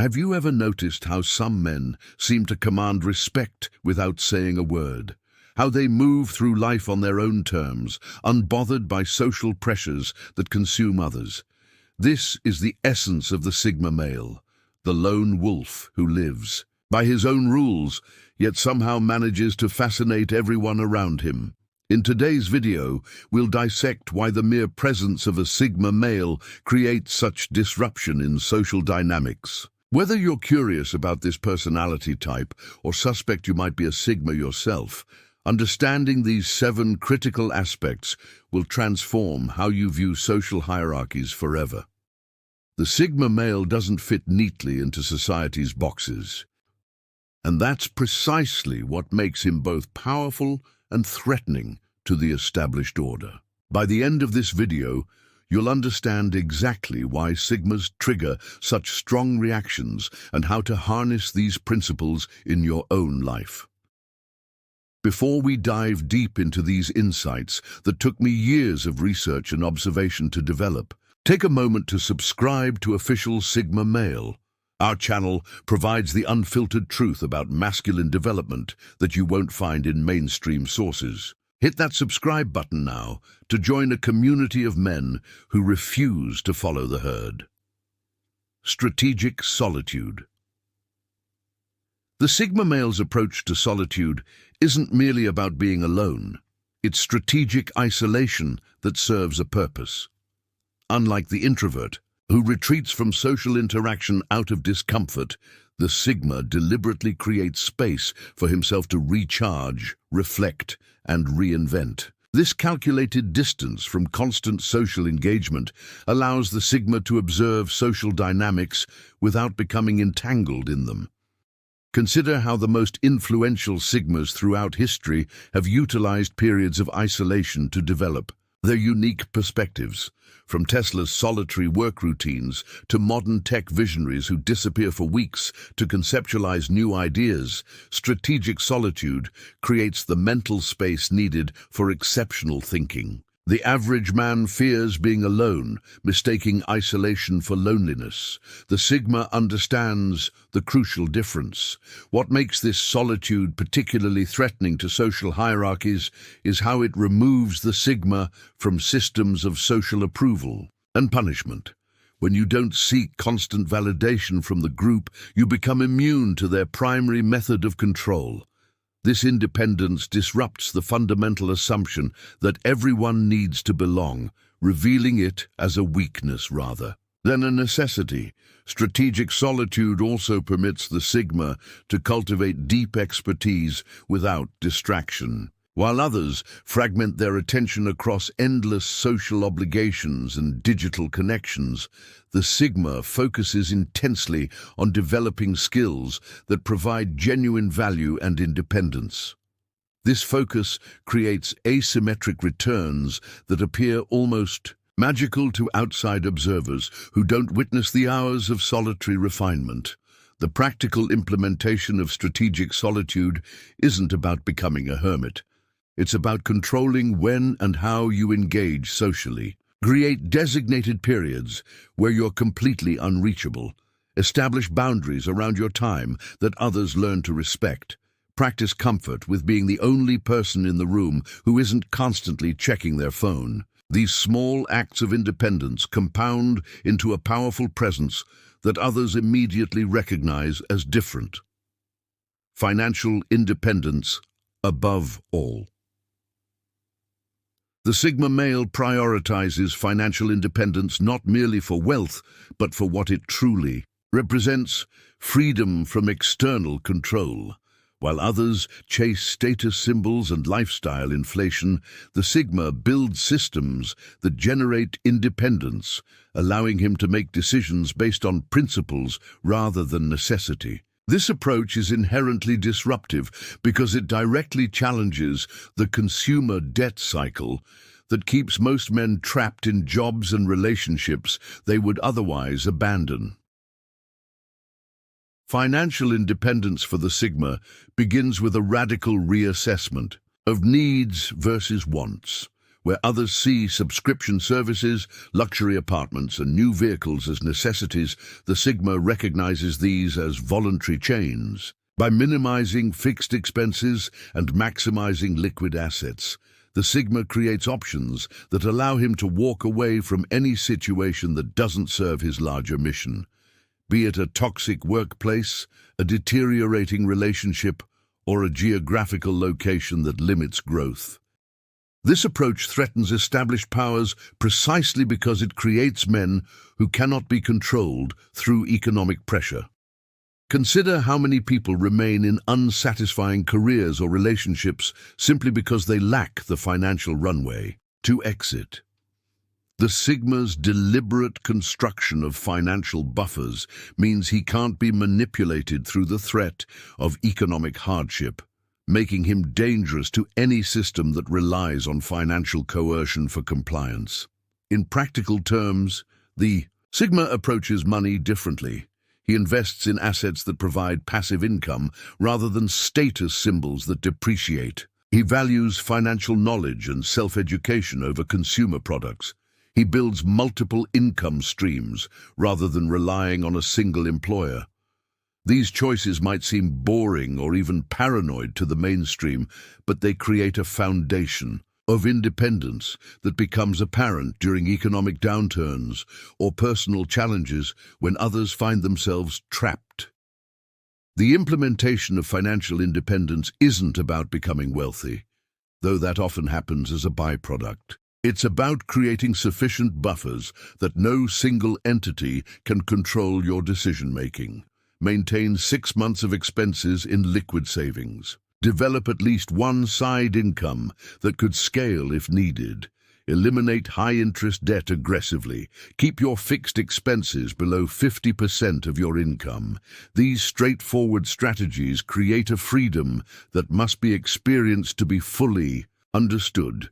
Have you ever noticed how some men seem to command respect without saying a word? How they move through life on their own terms, unbothered by social pressures that consume others? This is the essence of the Sigma male, the lone wolf who lives by his own rules, yet somehow manages to fascinate everyone around him. In today's video, we'll dissect why the mere presence of a Sigma male creates such disruption in social dynamics. Whether you're curious about this personality type or suspect you might be a Sigma yourself, understanding these 7 critical aspects will transform how you view social hierarchies forever. The Sigma male doesn't fit neatly into society's boxes. And that's precisely what makes him both powerful and threatening to the established order. By the end of this video, you'll understand exactly why Sigmas trigger such strong reactions and how to harness these principles in your own life. Before we dive deep into these insights that took me years of research and observation to develop, take a moment to subscribe to Official Sigma Male. Our channel provides the unfiltered truth about masculine development that you won't find in mainstream sources. Hit that subscribe button now to join a community of men who refuse to follow the herd. Strategic solitude. The Sigma male's approach to solitude isn't merely about being alone. It's strategic isolation that serves a purpose. Unlike the introvert, who retreats from social interaction out of discomfort, the Sigma deliberately creates space for himself to recharge, reflect, and reinvent. This calculated distance from constant social engagement allows the Sigma to observe social dynamics without becoming entangled in them. Consider how the most influential Sigmas throughout history have utilized periods of isolation to develop their unique perspectives, from Tesla's solitary work routines to modern tech visionaries who disappear for weeks to conceptualize new ideas. Strategic solitude creates the mental space needed for exceptional thinking. The average man fears being alone, mistaking isolation for loneliness. The Sigma understands the crucial difference. What makes this solitude particularly threatening to social hierarchies is how it removes the Sigma from systems of social approval and punishment. When you don't seek constant validation from the group, you become immune to their primary method of control. This independence disrupts the fundamental assumption that everyone needs to belong, revealing it as a weakness rather than a necessity. Strategic solitude also permits the Sigma to cultivate deep expertise without distraction. While others fragment their attention across endless social obligations and digital connections, the Sigma focuses intensely on developing skills that provide genuine value and independence. This focus creates asymmetric returns that appear almost magical to outside observers who don't witness the hours of solitary refinement. The practical implementation of strategic solitude isn't about becoming a hermit. It's about controlling when and how you engage socially. Create designated periods where you're completely unreachable. Establish boundaries around your time that others learn to respect. Practice comfort with being the only person in the room who isn't constantly checking their phone. These small acts of independence compound into a powerful presence that others immediately recognize as different. Financial independence above all. The Sigma male prioritizes financial independence not merely for wealth, but for what it truly represents: freedom from external control. While others chase status symbols and lifestyle inflation, the Sigma builds systems that generate independence, allowing him to make decisions based on principles rather than necessity. This approach is inherently disruptive because it directly challenges the consumer debt cycle that keeps most men trapped in jobs and relationships they would otherwise abandon. Financial independence for the Sigma begins with a radical reassessment of needs versus wants. Where others see subscription services, luxury apartments, and new vehicles as necessities, the Sigma recognizes these as voluntary chains. By minimizing fixed expenses and maximizing liquid assets, the Sigma creates options that allow him to walk away from any situation that doesn't serve his larger mission. Be it a toxic workplace, a deteriorating relationship, or a geographical location that limits growth. This approach threatens established powers precisely because it creates men who cannot be controlled through economic pressure. Consider how many people remain in unsatisfying careers or relationships simply because they lack the financial runway to exit. The Sigma's deliberate construction of financial buffers means he can't be manipulated through the threat of economic hardship, making him dangerous to any system that relies on financial coercion for compliance. In practical terms, the Sigma approaches money differently. He invests in assets that provide passive income rather than status symbols that depreciate. He values financial knowledge and self-education over consumer products. He builds multiple income streams rather than relying on a single employer. These choices might seem boring or even paranoid to the mainstream, but they create a foundation of independence that becomes apparent during economic downturns or personal challenges when others find themselves trapped. The implementation of financial independence isn't about becoming wealthy, though that often happens as a byproduct. It's about creating sufficient buffers that no single entity can control your decision-making. Maintain 6 months of expenses in liquid savings. Develop at least one side income that could scale if needed. Eliminate high-interest debt aggressively. Keep your fixed expenses below 50% of your income. These straightforward strategies create a freedom that must be experienced to be fully understood.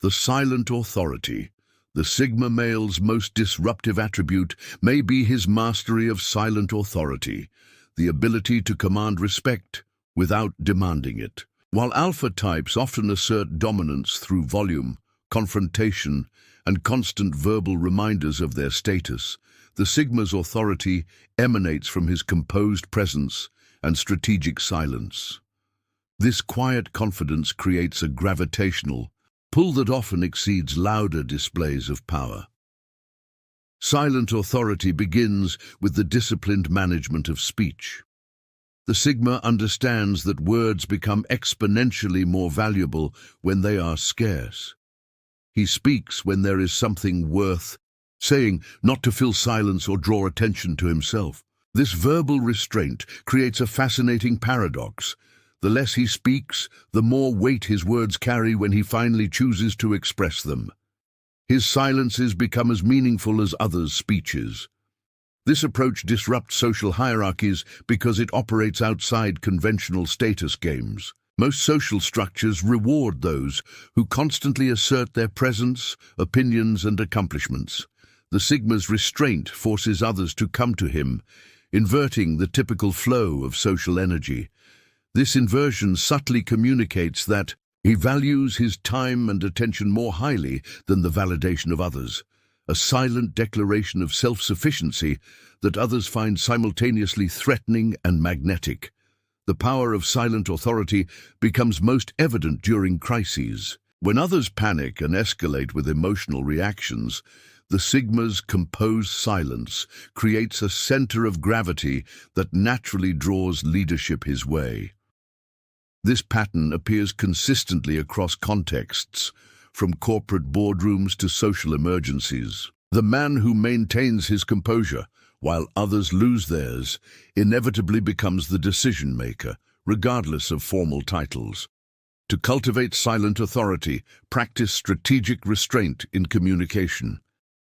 The silent authority. The Sigma male's most disruptive attribute may be his mastery of silent authority, the ability to command respect without demanding it. While alpha types often assert dominance through volume, confrontation, and constant verbal reminders of their status, the Sigma's authority emanates from his composed presence and strategic silence. This quiet confidence creates a gravitational pull that often exceeds louder displays of power. Silent authority begins with the disciplined management of speech. The Sigma understands that words become exponentially more valuable when they are scarce. He speaks when there is something worth saying, not to fill silence or draw attention to himself. This verbal restraint creates a fascinating paradox. The less he speaks, the more weight his words carry when he finally chooses to express them. His silences become as meaningful as others' speeches. This approach disrupts social hierarchies because it operates outside conventional status games. Most social structures reward those who constantly assert their presence, opinions, and accomplishments. The Sigma's restraint forces others to come to him, inverting the typical flow of social energy. This inversion subtly communicates that he values his time and attention more highly than the validation of others, a silent declaration of self-sufficiency that others find simultaneously threatening and magnetic. The power of silent authority becomes most evident during crises. When others panic and escalate with emotional reactions, the Sigma's composed silence creates a center of gravity that naturally draws leadership his way. This pattern appears consistently across contexts, from corporate boardrooms to social emergencies. The man who maintains his composure while others lose theirs inevitably becomes the decision-maker, regardless of formal titles. To cultivate silent authority, practice strategic restraint in communication.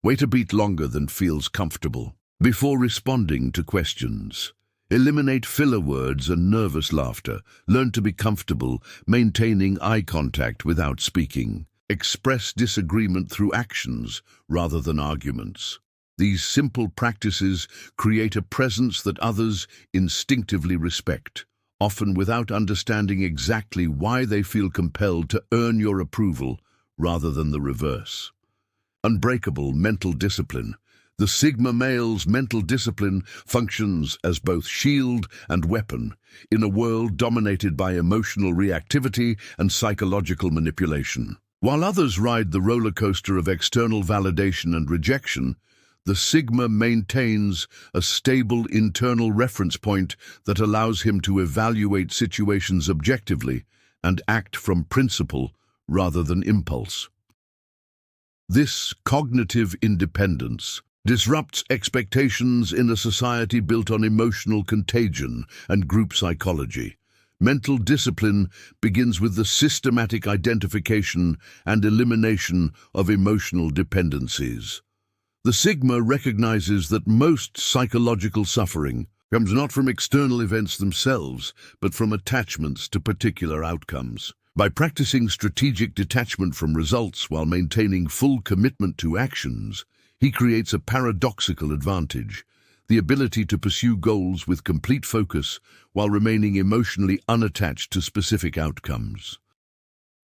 Wait a beat longer than feels comfortable before responding to questions. Eliminate filler words and nervous laughter. Learn to be comfortable, maintaining eye contact without speaking. Express disagreement through actions rather than arguments. These simple practices create a presence that others instinctively respect, often without understanding exactly why they feel compelled to earn your approval rather than the reverse. Unbreakable mental discipline. The Sigma male's mental discipline functions as both shield and weapon in a world dominated by emotional reactivity and psychological manipulation. While others ride the roller coaster of external validation and rejection, the Sigma maintains a stable internal reference point that allows him to evaluate situations objectively and act from principle rather than impulse. This cognitive independence disrupts expectations in a society built on emotional contagion and group psychology. Mental discipline begins with the systematic identification and elimination of emotional dependencies. The Sigma recognizes that most psychological suffering comes not from external events themselves, but from attachments to particular outcomes. By practicing strategic detachment from results while maintaining full commitment to actions, he creates a paradoxical advantage: the ability to pursue goals with complete focus while remaining emotionally unattached to specific outcomes.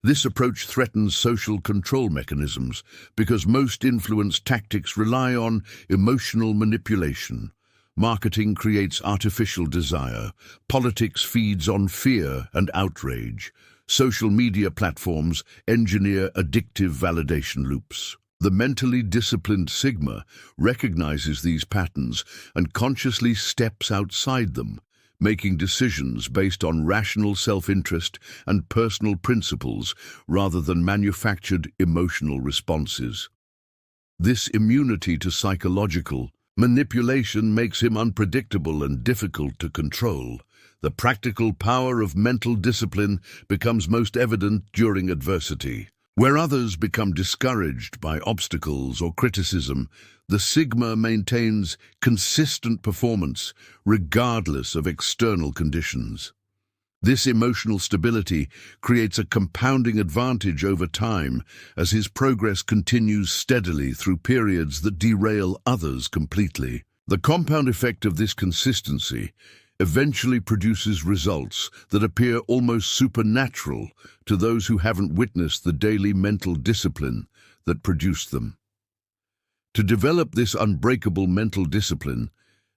This approach threatens social control mechanisms because most influence tactics rely on emotional manipulation. Marketing creates artificial desire. Politics feeds on fear and outrage. Social media platforms engineer addictive validation loops. The mentally disciplined Sigma recognizes these patterns and consciously steps outside them, making decisions based on rational self-interest and personal principles rather than manufactured emotional responses. This immunity to psychological manipulation makes him unpredictable and difficult to control. The practical power of mental discipline becomes most evident during adversity. Where others become discouraged by obstacles or criticism, the Sigma maintains consistent performance regardless of external conditions. This emotional stability creates a compounding advantage over time as his progress continues steadily through periods that derail others completely. The compound effect of this consistency eventually produces results that appear almost supernatural to those who haven't witnessed the daily mental discipline that produced them. To develop this unbreakable mental discipline,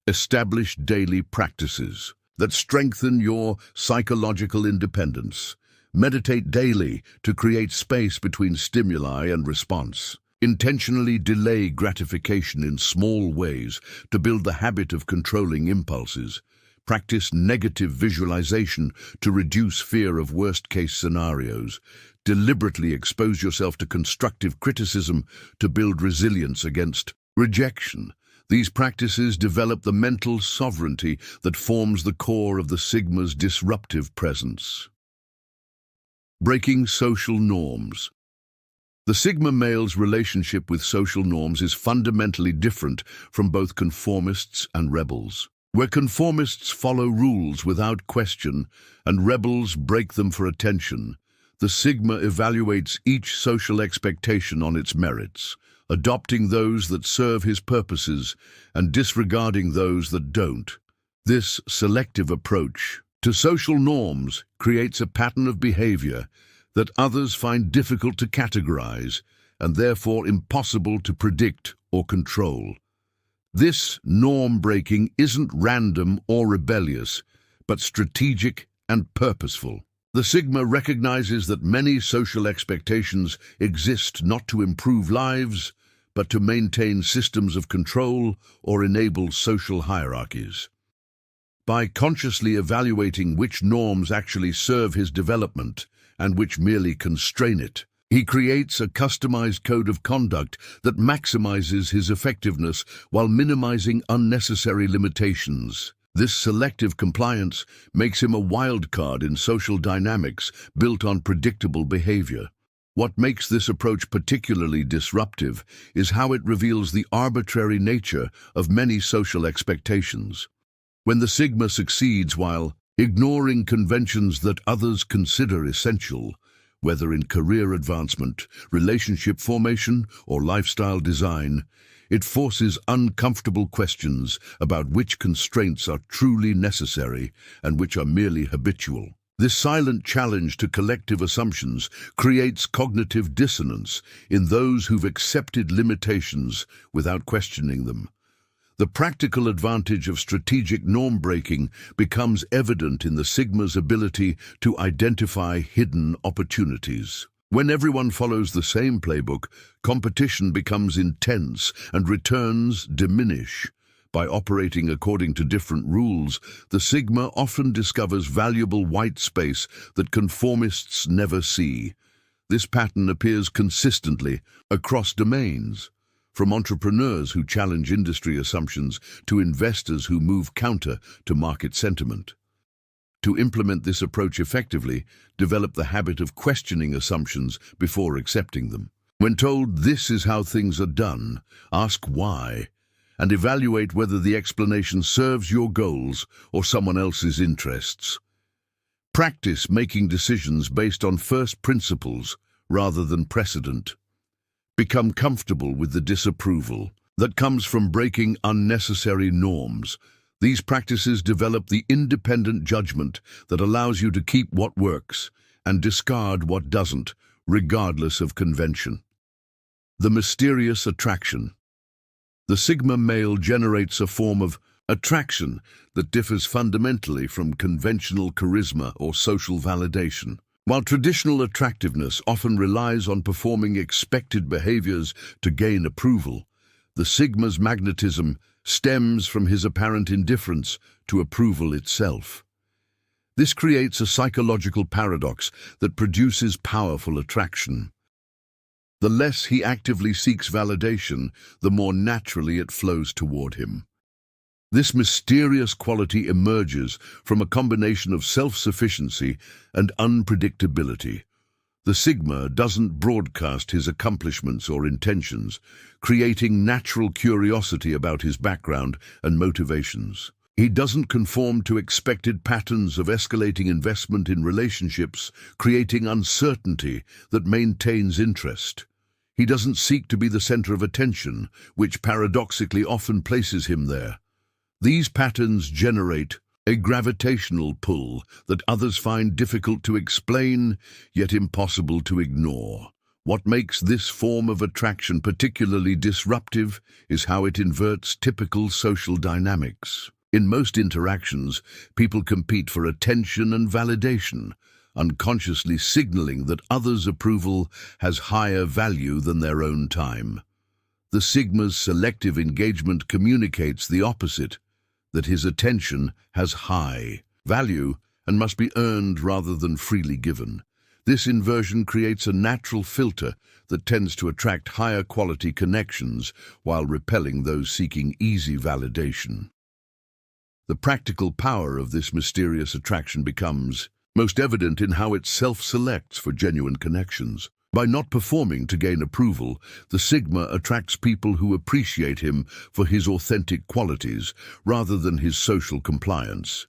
establish daily practices that strengthen your psychological independence. Meditate daily to create space between stimuli and response. Intentionally delay gratification in small ways to build the habit of controlling impulses. Practice negative visualization to reduce fear of worst-case scenarios. Deliberately expose yourself to constructive criticism to build resilience against rejection. These practices develop the mental sovereignty that forms the core of the Sigma's disruptive presence. Breaking social norms. The Sigma male's relationship with social norms is fundamentally different from both conformists and rebels. Where conformists follow rules without question and rebels break them for attention, the Sigma evaluates each social expectation on its merits, adopting those that serve his purposes and disregarding those that don't. This selective approach to social norms creates a pattern of behavior that others find difficult to categorize and therefore impossible to predict or control. This norm-breaking isn't random or rebellious, but strategic and purposeful. The Sigma recognizes that many social expectations exist not to improve lives, but to maintain systems of control or enable social hierarchies. By consciously evaluating which norms actually serve his development and which merely constrain it, he creates a customized code of conduct that maximizes his effectiveness while minimizing unnecessary limitations. This selective compliance makes him a wild card in social dynamics built on predictable behavior. What makes this approach particularly disruptive is how it reveals the arbitrary nature of many social expectations. When the Sigma succeeds while ignoring conventions that others consider essential, whether in career advancement, relationship formation, or lifestyle design, it forces uncomfortable questions about which constraints are truly necessary and which are merely habitual. This silent challenge to collective assumptions creates cognitive dissonance in those who've accepted limitations without questioning them. The practical advantage of strategic norm-breaking becomes evident in the Sigma's ability to identify hidden opportunities. When everyone follows the same playbook, competition becomes intense and returns diminish. By operating according to different rules, the Sigma often discovers valuable white space that conformists never see. This pattern appears consistently across domains, from entrepreneurs who challenge industry assumptions to investors who move counter to market sentiment. To implement this approach effectively, develop the habit of questioning assumptions before accepting them. When told this is how things are done, ask why, and evaluate whether the explanation serves your goals or someone else's interests. Practice making decisions based on first principles rather than precedent. Become comfortable with the disapproval that comes from breaking unnecessary norms. These practices develop the independent judgment that allows you to keep what works and discard what doesn't, regardless of convention. The mysterious attraction. The Sigma male generates a form of attraction that differs fundamentally from conventional charisma or social validation. While traditional attractiveness often relies on performing expected behaviors to gain approval, the Sigma's magnetism stems from his apparent indifference to approval itself. This creates a psychological paradox that produces powerful attraction. The less he actively seeks validation, the more naturally it flows toward him. This mysterious quality emerges from a combination of self-sufficiency and unpredictability. The Sigma doesn't broadcast his accomplishments or intentions, creating natural curiosity about his background and motivations. He doesn't conform to expected patterns of escalating investment in relationships, creating uncertainty that maintains interest. He doesn't seek to be the center of attention, which paradoxically often places him there. These patterns generate a gravitational pull that others find difficult to explain, yet impossible to ignore. What makes this form of attraction particularly disruptive is how it inverts typical social dynamics. In most interactions, people compete for attention and validation, unconsciously signaling that others' approval has higher value than their own time. The Sigma's selective engagement communicates the opposite, that his attention has high value and must be earned rather than freely given. This inversion creates a natural filter that tends to attract higher quality connections while repelling those seeking easy validation. The practical power of this mysterious attraction becomes most evident in how it self-selects for genuine connections. By not performing to gain approval, the Sigma attracts people who appreciate him for his authentic qualities rather than his social compliance.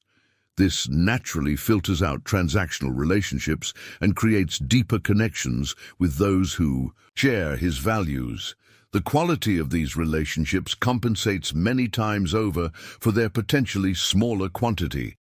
This naturally filters out transactional relationships and creates deeper connections with those who share his values. The quality of these relationships compensates many times over for their potentially smaller quantity.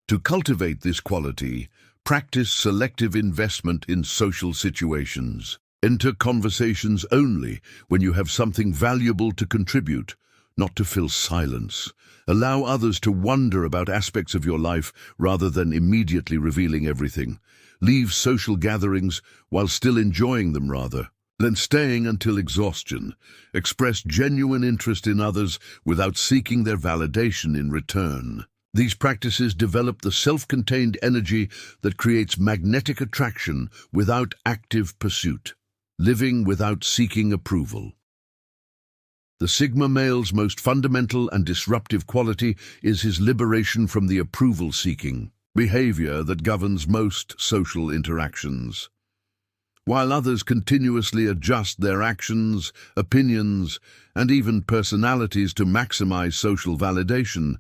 To cultivate this quality, practice selective investment in social situations. Enter conversations only when you have something valuable to contribute, not to fill silence. Allow others to wonder about aspects of your life rather than immediately revealing everything. Leave social gatherings while still enjoying them rather than staying until exhaustion. Express genuine interest in others without seeking their validation in return. These practices develop the self-contained energy that creates magnetic attraction without active pursuit, living without seeking approval. The Sigma male's most fundamental and disruptive quality is his liberation from the approval-seeking behavior that governs most social interactions. While others continuously adjust their actions, opinions, and even personalities to maximize social validation,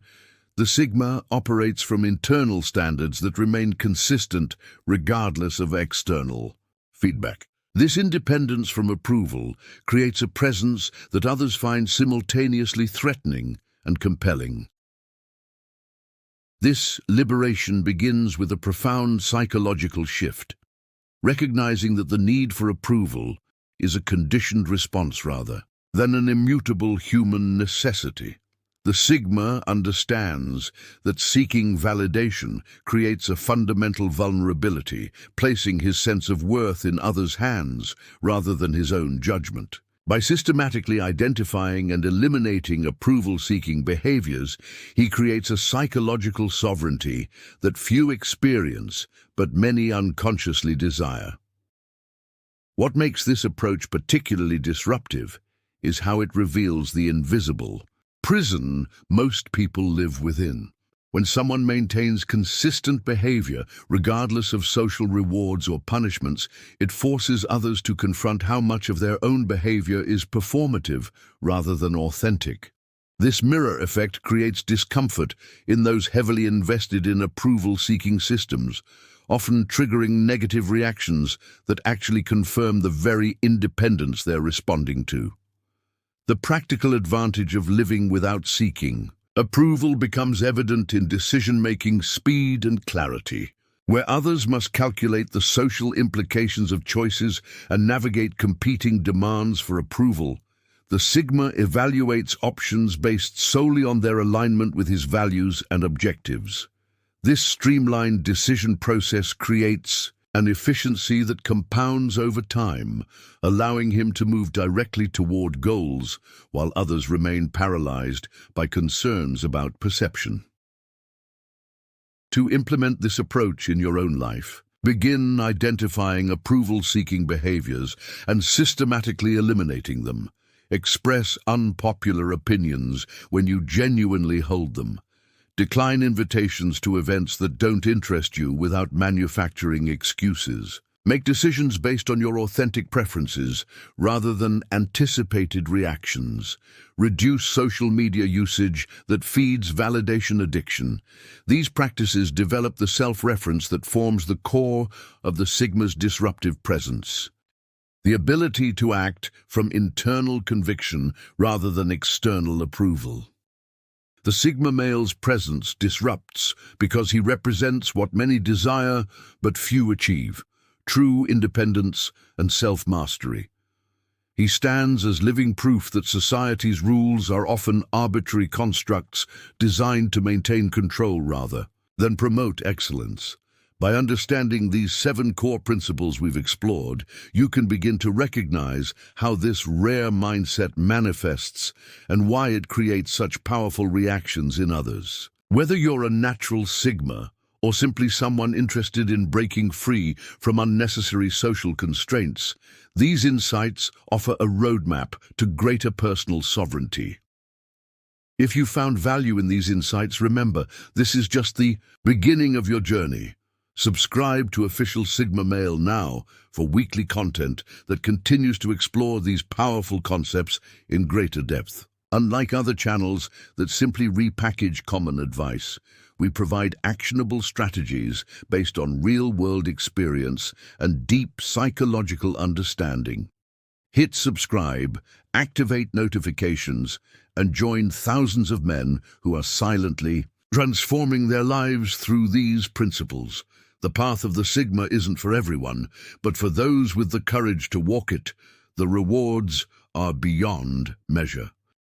the Sigma operates from internal standards that remain consistent regardless of external feedback. This independence from approval creates a presence that others find simultaneously threatening and compelling. This liberation begins with a profound psychological shift, recognizing that the need for approval is a conditioned response rather than an immutable human necessity. The Sigma understands that seeking validation creates a fundamental vulnerability, placing his sense of worth in others' hands rather than his own judgment. By systematically identifying and eliminating approval-seeking behaviors, he creates a psychological sovereignty that few experience but many unconsciously desire. What makes this approach particularly disruptive is how it reveals the invisible prison most people live within. When someone maintains consistent behavior, regardless of social rewards or punishments, it forces others to confront how much of their own behavior is performative rather than authentic. This mirror effect creates discomfort in those heavily invested in approval-seeking systems, often triggering negative reactions that actually confirm the very independence they're responding to. The practical advantage of living without seeking approval becomes evident in decision-making speed and clarity. Where others must calculate the social implications of choices and navigate competing demands for approval, the Sigma evaluates options based solely on their alignment with his values and objectives. This streamlined decision process creates an efficiency that compounds over time, allowing him to move directly toward goals while others remain paralyzed by concerns about perception. To implement this approach in your own life, begin identifying approval-seeking behaviors and systematically eliminating them. Express unpopular opinions when you genuinely hold them. Decline invitations to events that don't interest you without manufacturing excuses. Make decisions based on your authentic preferences rather than anticipated reactions. Reduce social media usage that feeds validation addiction. These practices develop the self-reference that forms the core of the Sigma's disruptive presence. The ability to act from internal conviction rather than external approval. The Sigma male's presence disrupts because he represents what many desire but few achieve: true independence and self-mastery. He stands as living proof that society's rules are often arbitrary constructs designed to maintain control rather than promote excellence. By understanding these 7 core principles we've explored, you can begin to recognize how this rare mindset manifests and why it creates such powerful reactions in others. Whether you're a natural Sigma or simply someone interested in breaking free from unnecessary social constraints, these insights offer a roadmap to greater personal sovereignty. If you found value in these insights, remember, this is just the beginning of your journey. Subscribe to Official Sigma Male now for weekly content that continues to explore these powerful concepts in greater depth. Unlike other channels that simply repackage common advice, we provide actionable strategies based on real-world experience and deep psychological understanding. Hit subscribe, activate notifications, and join thousands of men who are silently transforming their lives through these principles. The path of the Sigma isn't for everyone, but for those with the courage to walk it, the rewards are beyond measure.